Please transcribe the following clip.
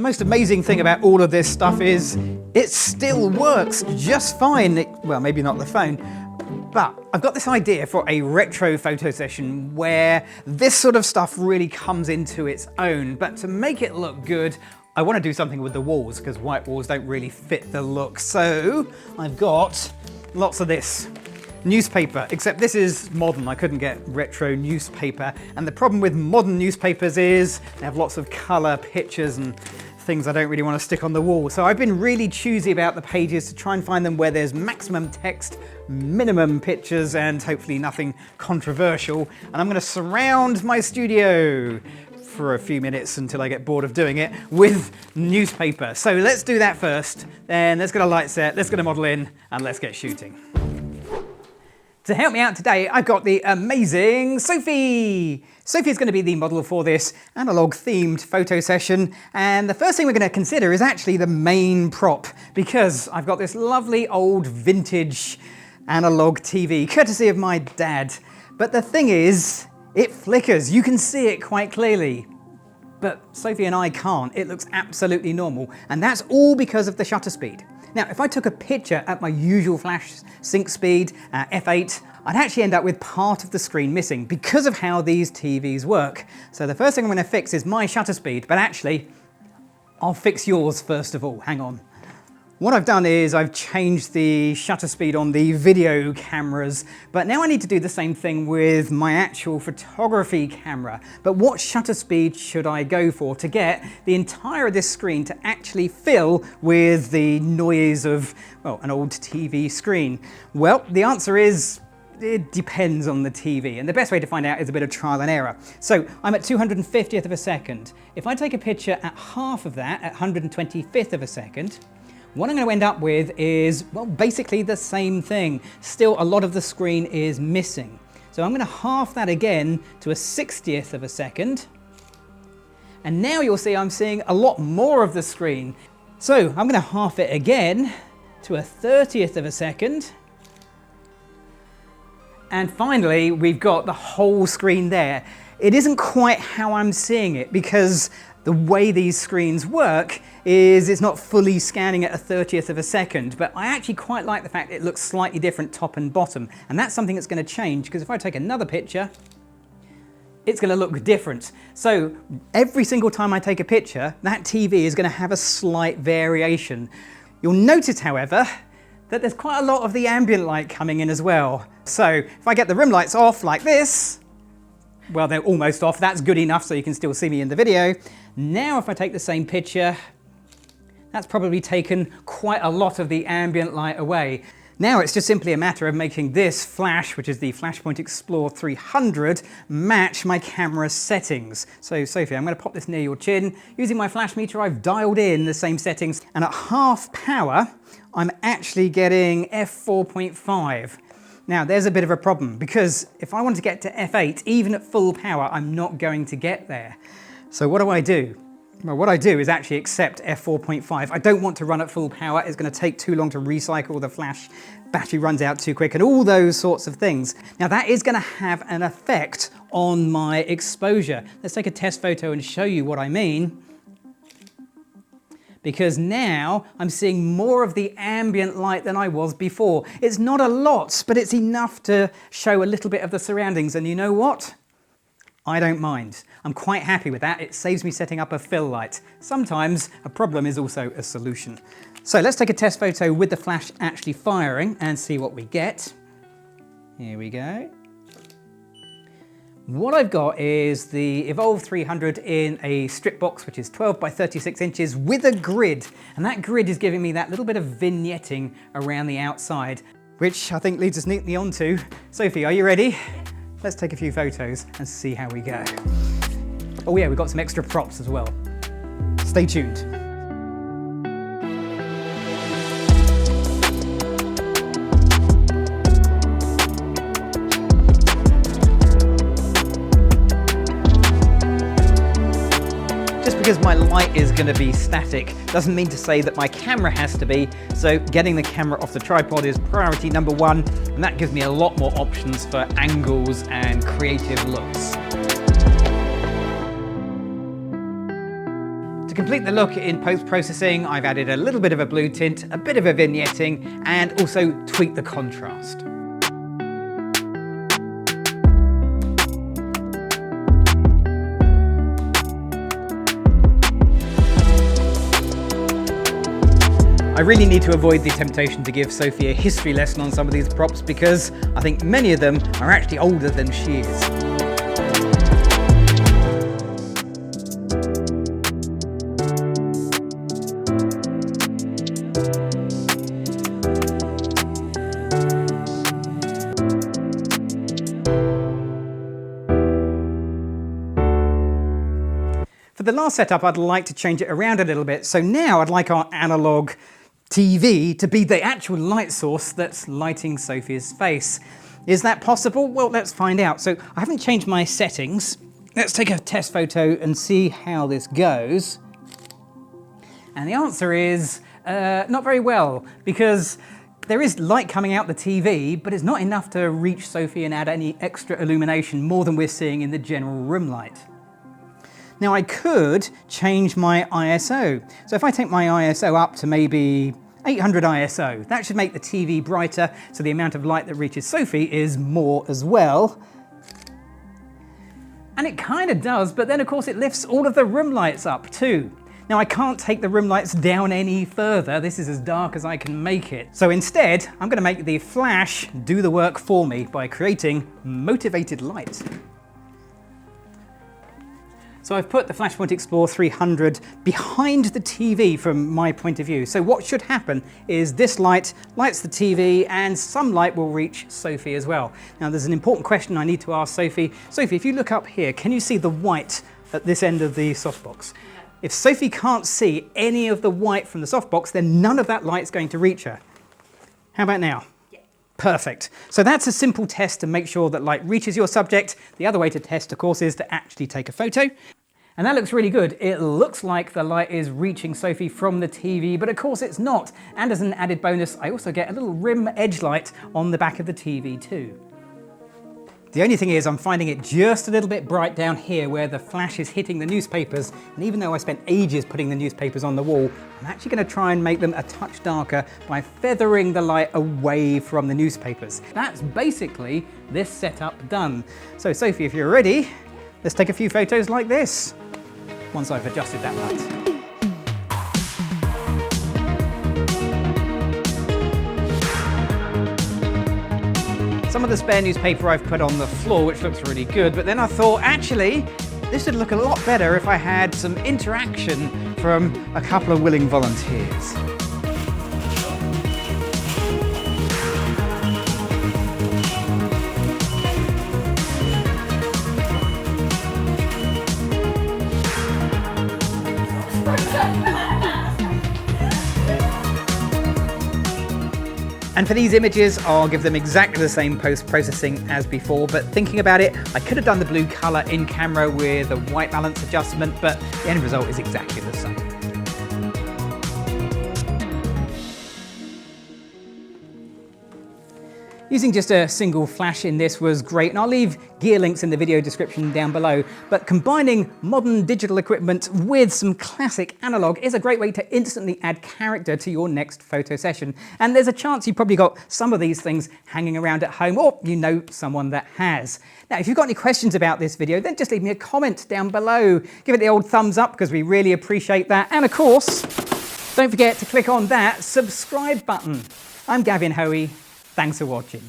the most amazing thing about all of this stuff is it still works just fine. Well, maybe not the phone, but I've got this idea for a retro photo session where this sort of stuff really comes into its own. But to make it look good, I want to do something with the walls because white walls don't really fit the look. So I've got lots of this newspaper, except this is modern. I couldn't get retro newspaper. And the problem with modern newspapers is they have lots of color pictures and things I don't really want to stick on the wall. So I've been really choosy about the pages to try and find them where there's maximum text, minimum pictures, and hopefully nothing controversial. And I'm going to surround my studio for a few minutes until I get bored of doing it with newspaper. So let's do that first. Then let's get a light set, let's get a model in, and let's get shooting. To help me out today, I've got the amazing Sophie. Sophie is going to be the model for this analog themed photo session. And the first thing we're going to consider is actually the main prop, because I've got this lovely old vintage analog TV, courtesy of my dad. But the thing is, it flickers. You can see it quite clearly. But Sophie and I can't. It looks absolutely normal. And that's all because of the shutter speed. Now, if I took a picture at my usual flash sync speed, f8, I'd actually end up with part of the screen missing because of how these TVs work. So the first thing I'm going to fix is my shutter speed, but actually, I'll fix yours first of all. Hang on. What I've done is I've changed the shutter speed on the video cameras, but now I need to do the same thing with my actual photography camera. But what shutter speed should I go for to get the entire of this screen to actually fill with the noise of, well, an old TV screen? Well, the answer is, it depends on the TV, and the best way to find out is a bit of trial and error. So I'm at 250th of a second. If I take a picture at half of that, at 125th of a second, what I'm going to end up with is, well, basically the same thing. Still, a lot of the screen is missing. So I'm going to half that again to a 60th of a second. And now you'll see I'm seeing a lot more of the screen. So I'm going to half it again to a 30th of a second. And finally, we've got the whole screen there. It isn't quite how I'm seeing it because the way these screens work is it's not fully scanning at a 30th of a second, but I actually quite like the fact it looks slightly different top and bottom. And that's something that's going to change because if I take another picture, it's going to look different. So every single time I take a picture, that TV is going to have a slight variation. You'll notice, however, that there's quite a lot of the ambient light coming in as well. So if I get the rim lights off like this, well, they're almost off. That's good enough so you can still see me in the video. Now if I take the same picture, that's probably taken quite a lot of the ambient light away. Now it's just simply a matter of making this flash, which is the Flashpoint Explore 300, match my camera settings. So Sophie, I'm going to pop this near your chin. Using my flash meter, I've dialed in the same settings, and at half power, I'm actually getting f4.5. Now there's a bit of a problem because if I want to get to f8, even at full power, I'm not going to get there. So what do? Well, what I do is actually accept f4.5. I don't want to run at full power. It's going to take too long to recycle the flash. Battery runs out too quick and all those sorts of things. Now that is going to have an effect on my exposure. Let's take a test photo and show you what I mean. Because now I'm seeing more of the ambient light than I was before. It's not a lot, but it's enough to show a little bit of the surroundings. And you know what? I don't mind. I'm quite happy with that. It saves me setting up a fill light. Sometimes a problem is also a solution. So let's take a test photo with the flash actually firing and see what we get. Here we go. What I've got is the Evolve 300 in a strip box, which is 12 by 36 inches with a grid. And that grid is giving me that little bit of vignetting around the outside, which I think leads us neatly on to, Sophie, are you ready? Let's take a few photos and see how we go. Oh yeah, we've got some extra props as well. Stay tuned. Just because my light is going to be static doesn't mean to say that my camera has to be, so getting the camera off the tripod is priority number one, and that gives me a lot more options for angles and creative looks. To complete the look in post-processing, I've added a little bit of a blue tint, a bit of a vignetting, and also tweaked the contrast. I really need to avoid the temptation to give Sophie a history lesson on some of these props because I think many of them are actually older than she is. For the last setup, I'd like to change it around a little bit. So now I'd like our analogue TV to be the actual light source that's lighting Sophie's face. Is that possible? Well, let's find out. So I haven't changed my settings. Let's take a test photo and see how this goes. And the answer is not very well, because there is light coming out the TV, but it's not enough to reach Sophie and add any extra illumination more than we're seeing in the general room light. Now I could change my ISO. So if I take my ISO up to maybe 800 ISO, that should make the TV brighter, so the amount of light that reaches Sophie is more as well. And it kind of does, but then of course it lifts all of the room lights up too. Now I can't take the room lights down any further. This is as dark as I can make it. So instead, I'm going to make the flash do the work for me by creating motivated light. So I've put the Flashpoint Explorer 300 behind the TV from my point of view. So what should happen is this light lights the TV and some light will reach Sophie as well. Now there's an important question I need to ask Sophie. Sophie, if you look up here, can you see the white at this end of the softbox? If Sophie can't see any of the white from the softbox, then none of that light's going to reach her. How about now? Perfect. So that's a simple test to make sure that light reaches your subject. The other way to test, of course, is to actually take a photo. And that looks really good. It looks like the light is reaching Sophie from the TV, but of course it's not. And as an added bonus, I also get a little rim edge light on the back of the TV too. The only thing is I'm finding it just a little bit bright down here where the flash is hitting the newspapers, and even though I spent ages putting the newspapers on the wall, I'm actually going to try and make them a touch darker by feathering the light away from the newspapers. That's basically this setup done. So Sophie, if you're ready, let's take a few photos like this, once I've adjusted that light. Some of the spare newspaper I've put on the floor, which looks really good, but then I thought, actually, this would look a lot better if I had some interaction from a couple of willing volunteers. And for these images, I'll give them exactly the same post-processing as before, but thinking about it, I could have done the blue color in camera with a white balance adjustment, but the end result is exactly the same. Using just a single flash in this was great, and I'll leave gear links in the video description down below, but combining modern digital equipment with some classic analog is a great way to instantly add character to your next photo session. And there's a chance you've probably got some of these things hanging around at home, or you know someone that has. Now, if you've got any questions about this video, then just leave me a comment down below. Give it the old thumbs up because we really appreciate that. And of course, don't forget to click on that subscribe button. I'm Gavin Hoey. Thanks for watching.